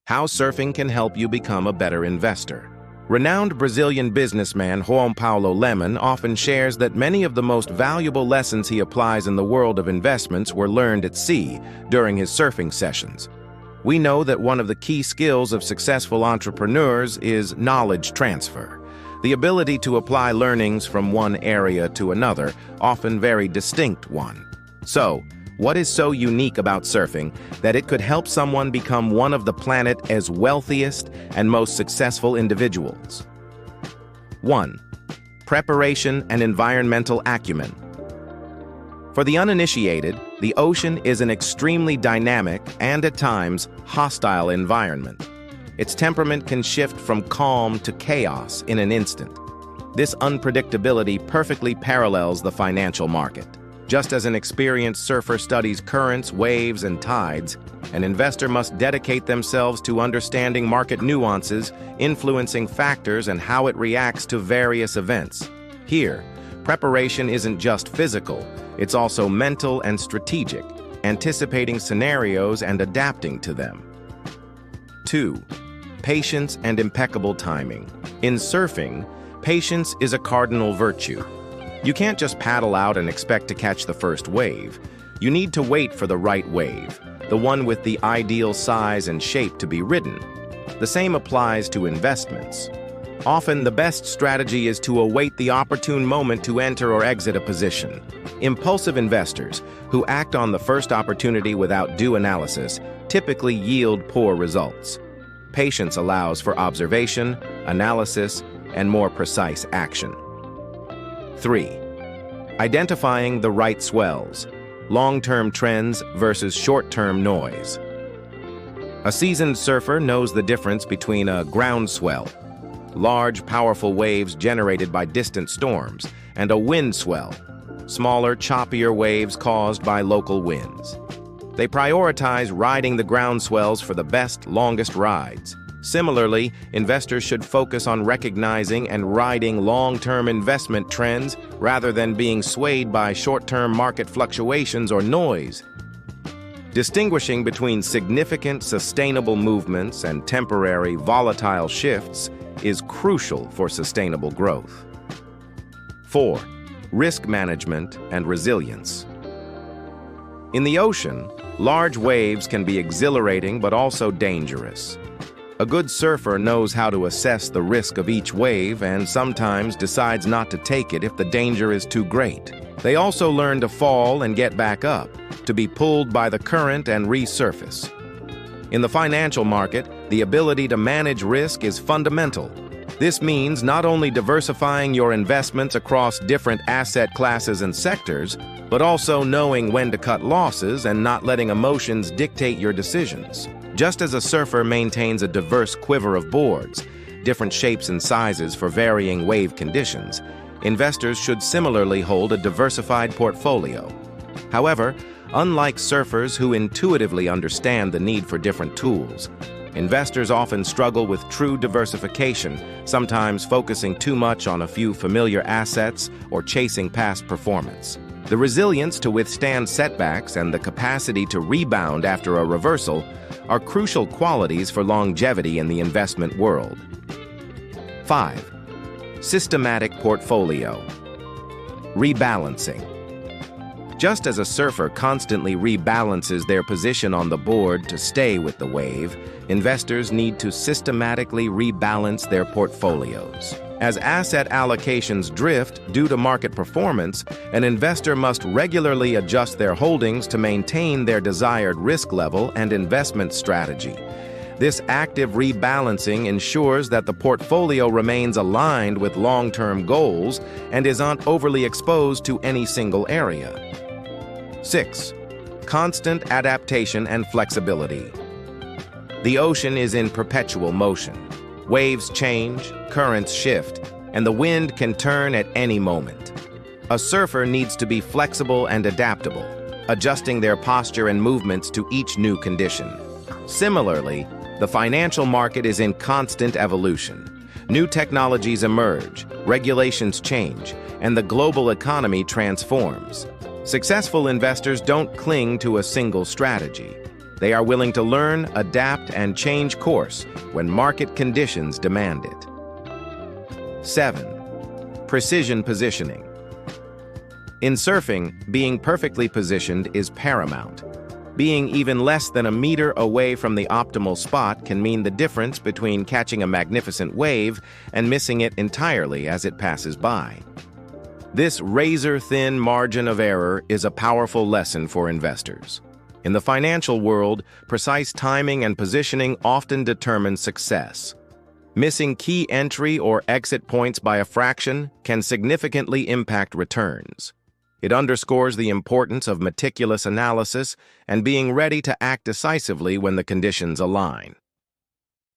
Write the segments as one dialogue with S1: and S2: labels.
S1: How surfing can help you become a better investor. Renowned Brazilian businessman João Paulo Lemon often shares that many of the most valuable lessons he applies in the world of investments were learned at sea during his surfing sessions. We know that one of the key skills of successful entrepreneurs is knowledge transfer, the ability to apply learnings from one area to another, often very distinct one. So, what is so unique about surfing that it could help someone become one of the planet's wealthiest and most successful individuals? 1. Preparation and environmental acumen. For the uninitiated, the ocean is an extremely dynamic and, at times, hostile environment. Its temperament can shift from calm to chaos in an instant. This unpredictability perfectly parallels the financial market. Just as an experienced surfer studies currents, waves, and tides, an investor must dedicate themselves to understanding market nuances, influencing factors, and how it reacts to various events. Here, preparation isn't just physical, it's also mental and strategic, anticipating scenarios and adapting to them. 2. Patience and impeccable timing. In surfing, patience is a cardinal virtue. You can't just paddle out and expect to catch the first wave. You need to wait for the right wave, the one with the ideal size and shape to be ridden. The same applies to investments. Often, the best strategy is to await the opportune moment to enter or exit a position. Impulsive investors, who act on the first opportunity without due analysis, typically yield poor results. Patience allows for observation, analysis, and more precise action. 3. Identifying the right swells, long-term trends versus short-term noise. A seasoned surfer knows the difference between a ground swell, large, powerful waves generated by distant storms, and a wind swell, smaller, choppier waves caused by local winds. They prioritize riding the ground swells for the best, longest rides. Similarly, investors should focus on recognizing and riding long-term investment trends rather than being swayed by short-term market fluctuations or noise. Distinguishing between significant, sustainable movements and temporary, volatile shifts is crucial for sustainable growth. 4. Risk management and resilience. In the ocean, large waves can be exhilarating but also dangerous. A good surfer knows how to assess the risk of each wave and sometimes decides not to take it if the danger is too great. They also learn to fall and get back up, to be pulled by the current and resurface. In the financial market, the ability to manage risk is fundamental. This means not only diversifying your investments across different asset classes and sectors, but also knowing when to cut losses and not letting emotions dictate your decisions. Just as a surfer maintains a diverse quiver of boards, different shapes and sizes for varying wave conditions, investors should similarly hold a diversified portfolio. However, unlike surfers who intuitively understand the need for different tools, investors often struggle with true diversification, sometimes focusing too much on a few familiar assets or chasing past performance. The resilience to withstand setbacks and the capacity to rebound after a reversal are crucial qualities for longevity in the investment world. 5. Systematic portfolio. Rebalancing. Just as a surfer constantly rebalances their position on the board to stay with the wave, investors need to systematically rebalance their portfolios. As asset allocations drift due to market performance, an investor must regularly adjust their holdings to maintain their desired risk level and investment strategy. This active rebalancing ensures that the portfolio remains aligned with long-term goals and isn't overly exposed to any single area. 6. Constant adaptation and flexibility. The ocean is in perpetual motion. Waves change, currents shift, and the wind can turn at any moment. A surfer needs to be flexible and adaptable, adjusting their posture and movements to each new condition. Similarly, the financial market is in constant evolution. New technologies emerge, regulations change, and the global economy transforms. Successful investors don't cling to a single strategy. They are willing to learn, adapt, and change course when market conditions demand it. 7. Precision positioning. In surfing, being perfectly positioned is paramount. Being even less than a meter away from the optimal spot can mean the difference between catching a magnificent wave and missing it entirely as it passes by. This razor-thin margin of error is a powerful lesson for investors. In the financial world, precise timing and positioning often determine success. Missing key entry or exit points by a fraction can significantly impact returns. It underscores the importance of meticulous analysis and being ready to act decisively when the conditions align.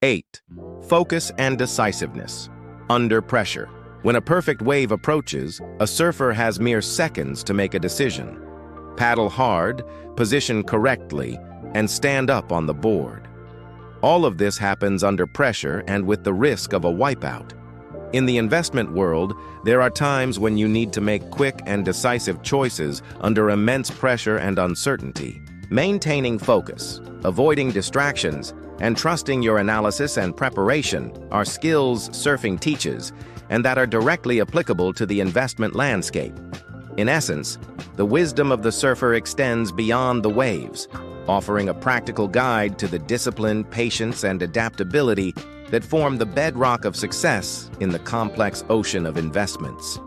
S1: 8. Focus and decisiveness. Under pressure. When a perfect wave approaches, a surfer has mere seconds to make a decision. Paddle hard, position correctly, and stand up on the board. All of this happens under pressure and with the risk of a wipeout. In the investment world, there are times when you need to make quick and decisive choices under immense pressure and uncertainty. Maintaining focus, avoiding distractions, and trusting your analysis and preparation are skills surfing teaches, and that are directly applicable to the investment landscape. In essence, the wisdom of the surfer extends beyond the waves, offering a practical guide to the discipline, patience, and adaptability that form the bedrock of success in the complex ocean of investments.